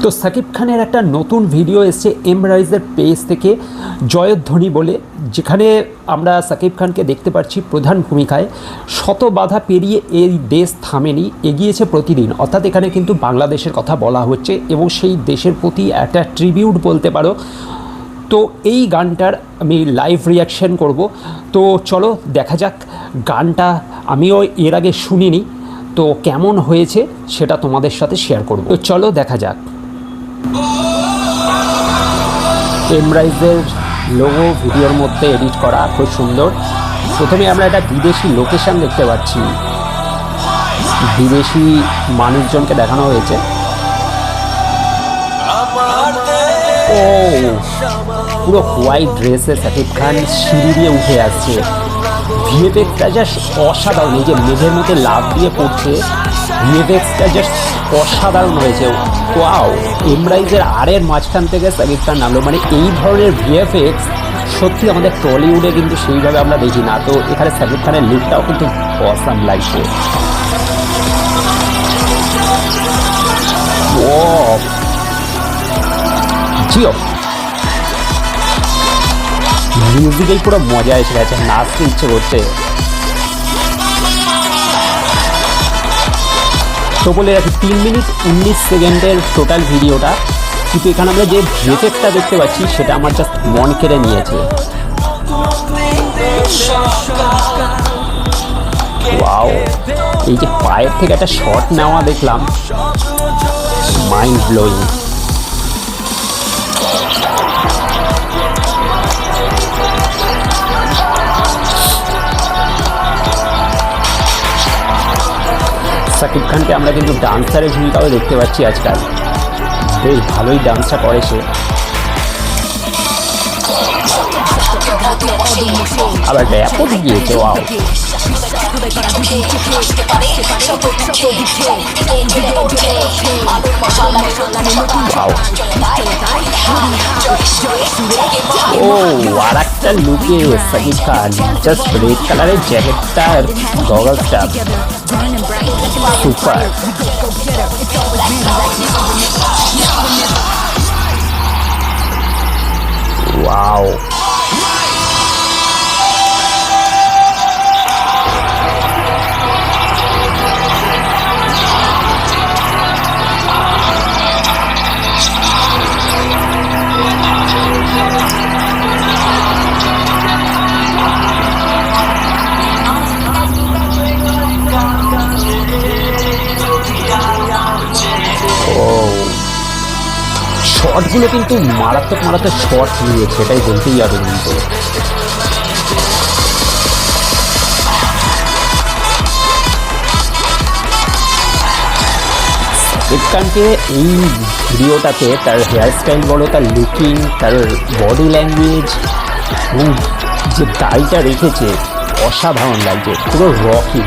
তো সাকিব খানের একটা নতুন ভিডিও এসছে এমরাইজের পেজ থেকে, জয়ধ্বনি বলে, যেখানে আমরা সাকিব খানকে দেখতে পাচ্ছি প্রধান ভূমিকায়। শত বাধা পেরিয়ে এই দেশ থামেনি, এগিয়েছে প্রতিদিন। অর্থাৎ এখানে কিন্তু বাংলাদেশের কথা বলা হচ্ছে এবং সেই দেশের প্রতি একটা ট্রিবিউট বলতে পারো। তো এই গানটার আমি লাইভ রিয়াকশন করব। তো চলো দেখা যাক গানটা। আমিও এর আগে শুনিনি, তো কেমন হয়েছে সেটা তোমাদের সাথে শেয়ার করব। তো চলো দেখা যাক। এমরাইজের লোগো ভিডিওর মধ্যে এডিট করা, খুব সুন্দর। প্রথমে আমরা একটা বিদেশি লোকেশন দেখতে পাচ্ছি, বিদেশি মানুষজনকে দেখানো হয়েছে। ও পুরো হোয়াইট ড্রেসে সাকিব খান সিঁড়ি দিয়ে উঠে আসছে। ভিএফএক্সটা জাস্ট অসাধারণ। এই যে মেঘের মধ্যে লাফ দিয়ে পড়ছে, ভিএফএক্সটা জাস্ট অসাধারণ হয়েছে। ওয়াও, এমরাইজের আরের মাঝখান থেকে সাকিব খান নামলো। মানে এই ধরনের ভিএফএক্স সত্যি আমাদের টলিউডে কিন্তু সেইভাবে আমরা দেখি না। তো এখানে সাকিব খানের লুকটাও কিন্তু অসাম লাগছে। ও জিও, মিউজিকেই পুরো মজা এসে গেছে, নাচতে ইচ্ছে করছে। তো বলে রাখি 3 মিনিট 19 সেকেন্ডের টোটাল ভিডিওটা, কিন্তু এখানে আমরা যে ভিএফএক্সটা দেখতে পাচ্ছি সেটা আমার জাস্ট মন কেড়ে নিয়েছে। ওয়াও, এই যে পায়ের থেকে একটা শট নেওয়া দেখলাম, মাইন্ড ব্লোয়িং। সাকিব খানকে আমরা কিন্তু ডান্সারের ভূমিকাও দেখতে পাচ্ছি আজকাল। বেশ ভালোই ডান্সটা করে সে। আবার র্যাপও গিয়েছে। ওয়াও, ও আর একটা লুকে সাকিব খান, জাস্ট রেড কালারের জ্যাকেটটা আর গগলসটা সুপার। ওয়াও, শর্টগুলো কিন্তু মারাত্মক মারাত্মক শর্ট নিয়েছে, এটাই বলতেই হবে। কিন্তু সাকিব খানকে এই ভিডিওটাতে তার হেয়ার স্টাইল বলো, তার লুকিং, তার বডি ল্যাঙ্গুয়েজ এবং যে দাড়িটা রেখেছে অসাধারণ লাগছে, পুরো রকি।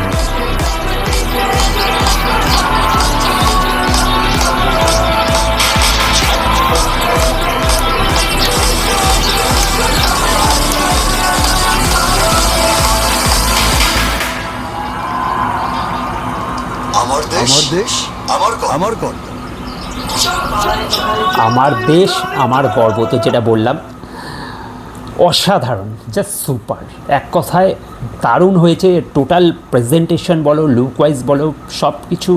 আমার দেশ আমার গর্ব, তো যেটা বললাম অসাধারণ, জাস্ট সুপার। এক কথায় দারুণ হয়েছে। টোটাল প্রেজেন্টেশন বলো, লুক ওয়াইজ বলো, সব কিছু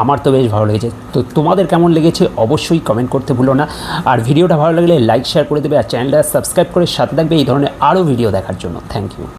আমার তো বেশ ভালো লেগেছে। তো তোমাদের কেমন লেগেছে অবশ্যই কমেন্ট করতে ভুলো না। আর ভিডিওটা ভালো লাগলে লাইক শেয়ার করে দেবে, আর চ্যানেলটা সাবস্ক্রাইব করে সাথে থাকবে এই ধরনের আরও ভিডিও দেখার জন্য। Thank you.